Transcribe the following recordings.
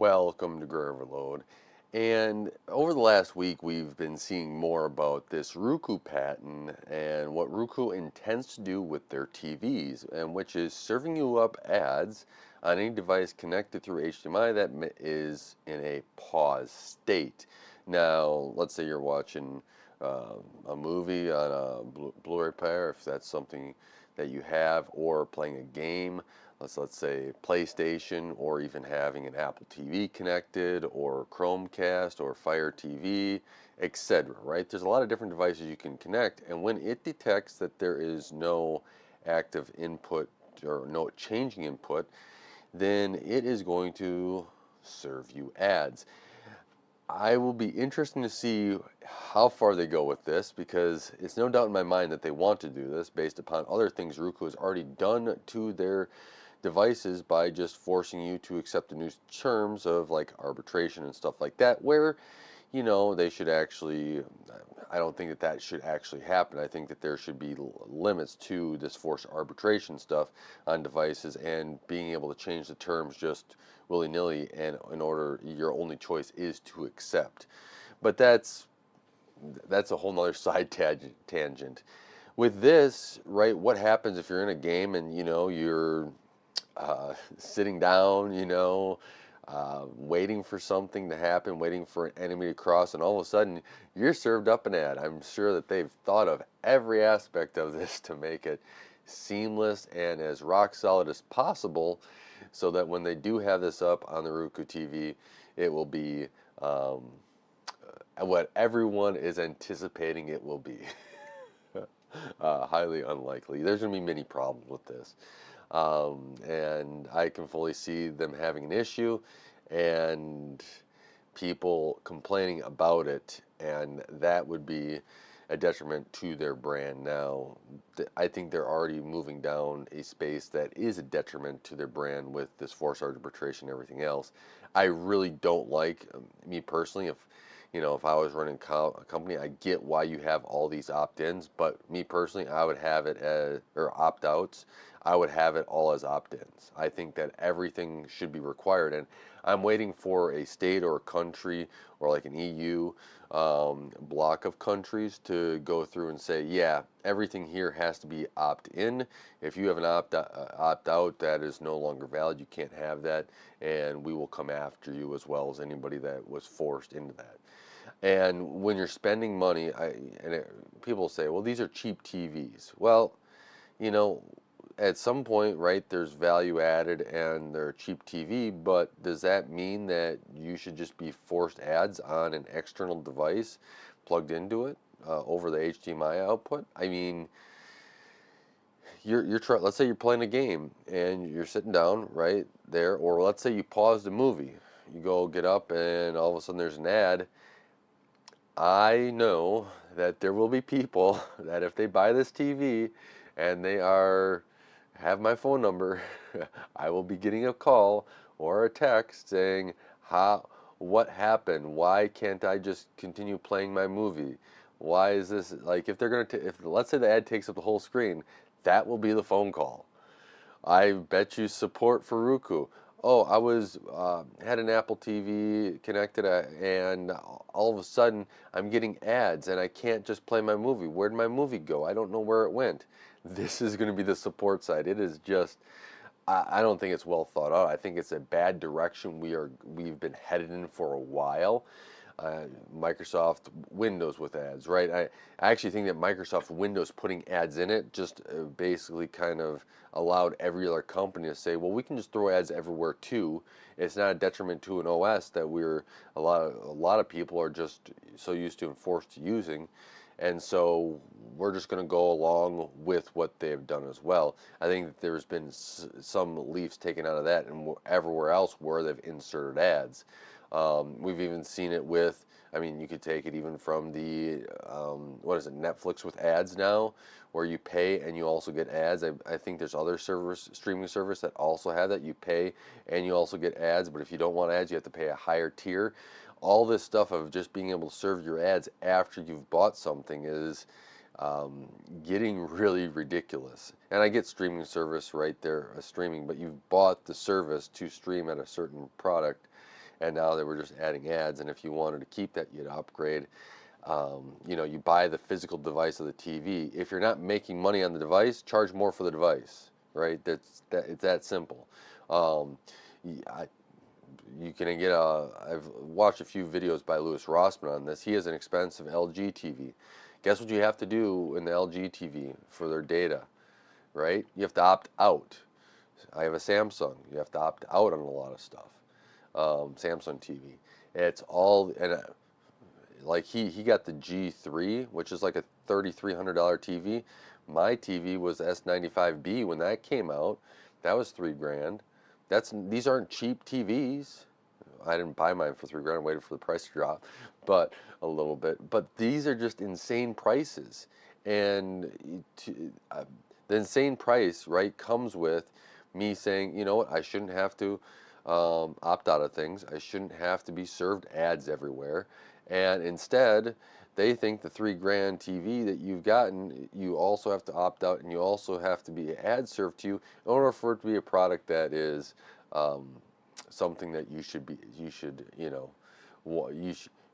Welcome to Grow Overload. And over the last week, we've been seeing more about this Roku patent and what Roku intends to do with their TVs, and which is serving you up ads on any device connected through HDMI that is in a pause state. Now, let's say you're watching a movie on a Blu-ray player, if that's something that you have, or playing a game. Let's say PlayStation, or even having an Apple TV connected, or Chromecast, or Fire TV, etc. Right? There's a lot of different devices you can connect, and when it detects that there is no active input or no changing input, then it is going to serve you ads. I will be interested to see how far they go with this, because it's no doubt in my mind that they want to do this based upon other things Roku has already done to their devices by just forcing you to accept the new terms of like arbitration and stuff like that, where they should actually, I don't think that that should actually happen. I think that there should be limits to this forced arbitration stuff on devices, and being able to change the terms just willy-nilly, and in order, your only choice is to accept. But that's a whole nother side tangent. With this, right, what happens if you're in a game and you're sitting down, waiting for something to happen, waiting for an enemy to cross, and all of a sudden you're served up an ad. I'm sure that they've thought of every aspect of this to make it seamless and as rock solid as possible, so that when they do have this up on the Roku TV, it will be what everyone is anticipating it will be. Highly unlikely. There's going to be many problems with this. And I can fully see them having an issue and people complaining about it, and that would be a detriment to their brand. Now, I think they're already moving down a space that is a detriment to their brand with this forced arbitration and everything else. I really don't like, me personally, if I was running a company, I get why you have all these opt-ins, but me personally, I would have it as, or opt-outs, I would have it all as opt-ins. I think that everything should be required, and I'm waiting for a state or a country, or like an EU block of countries, to go through and say, yeah, everything here has to be opt-in. If you have an opt-out, that is no longer valid. You can't have that, and we will come after you, as well as anybody that was forced into that. And when you're spending money, people say, well, these are cheap TVs. Well, you know, at some point, right, there's value added and they're cheap TV, but does that mean that you should just be forced ads on an external device plugged into it over the HDMI output? I mean, let's say you're playing a game and you're sitting down right there, or let's say you paused a movie. You go get up and all of a sudden there's an ad. I know that there will be people that if they buy this TV and they have my phone number, I will be getting a call or a text saying, what happened? Why can't I just continue playing my movie? Why is this, like, if they're going to, if let's say the ad takes up the whole screen, that will be the phone call. I bet you support for Roku. Oh, I was had an Apple TV connected, and all of a sudden I'm getting ads, and I can't just play my movie. Where'd my movie go? I don't know where it went. This is going to be the support side. It is just, I don't think it's well thought out. I think it's a bad direction we've been headed in for a while. Microsoft Windows with ads, right? I actually think that Microsoft Windows putting ads in it just basically kind of allowed every other company to say, well, we can just throw ads everywhere too. It's not a detriment to an OS that a lot of people are just so used to and forced to using, and so we're just going to go along with what they've done as well. I think that there's been some leaves taken out of that, and everywhere else where they've inserted ads. We've even seen it with, I mean, you could take it even from the, what is it, Netflix with ads now, where you pay and you also get ads. I think there's other streaming service that also have that. You pay and you also get ads, but if you don't want ads, you have to pay a higher tier. All this stuff of just being able to serve your ads after you've bought something is getting really ridiculous. And I get streaming service right there, streaming, but you've bought the service to stream at a certain product, and now they were just adding ads. And if you wanted to keep that, you'd upgrade. You know, you buy the physical device of the TV. If you're not making money on the device, charge more for the device, right? It's that simple. Um, you can get a. I've watched a few videos by Louis Rossmann on this. He has an expensive LG TV. Guess what you have to do in the LG TV for their data, right? You have to opt out. I have a Samsung. You have to opt out on a lot of stuff. Samsung TV. It's all and like he got the G3, which is like a $3,300 TV. My TV was S95B when that came out. That was 3 grand. These aren't cheap TVs. I didn't buy mine for 3 grand. I waited for the price to drop, but a little bit. But these are just insane prices, and the insane price, right, comes with me saying, you know what, I shouldn't have to opt out of things. I shouldn't have to be served ads everywhere, and instead, they think the 3 grand TV that you've gotten, you also have to opt out, and you also have to be ad served to you in order for it to be a product that is um, something that you know,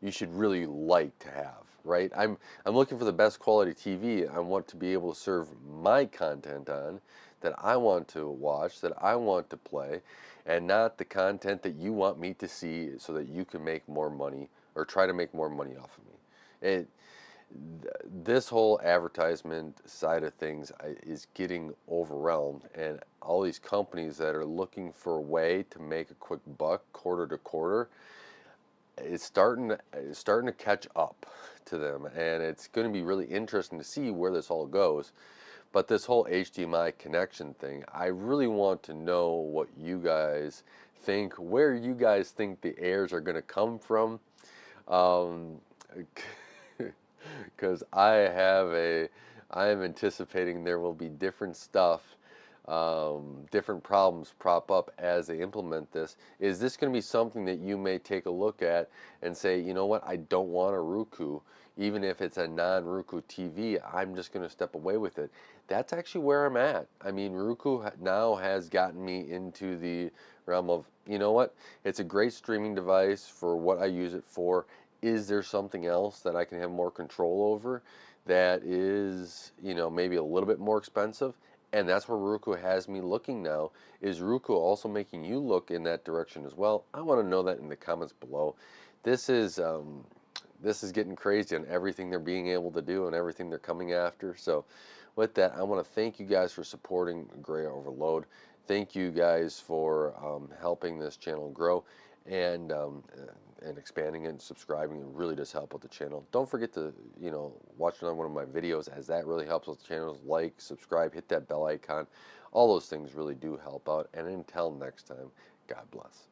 you should really like to have, right? I'm looking for the best quality TV. I want to be able to serve my content on that I want to watch, that I want to play, and not the content that you want me to see so that you can make more money or try to make more money off of me. It this whole advertisement side of things is getting overwhelmed, and all these companies that are looking for a way to make a quick buck quarter to quarter, it's starting to catch up to them, and it's going to be really interesting to see where this all goes. But this whole HDMI connection thing, I really want to know what you guys think, where you guys think the heirs are going to come from. Um, because I am anticipating there will be different stuff, different problems prop up as they implement this. Is this going to be something that you may take a look at and say, you know what, I don't want a Roku, even if it's a non-Roku TV, I'm just going to step away with it. That's actually where I'm at. I mean, Roku now has gotten me into the realm of, you know what, it's a great streaming device for what I use it for. Is there something else that I can have more control over that is, you know, maybe a little bit more expensive? And that's where Roku has me looking now. Is Roku also making you look in that direction as well? I want to know that in the comments below. This is this is getting crazy on everything they're being able to do and everything they're coming after. So with that, I want to thank you guys for supporting Gray Overload. Thank you guys for helping this channel grow and expanding it and subscribing. It really does help with the channel. Don't forget to, you know, watch another one of my videos, as that really helps with the channel. Like, subscribe, hit that bell icon. All those things really do help out. And until next time, God bless.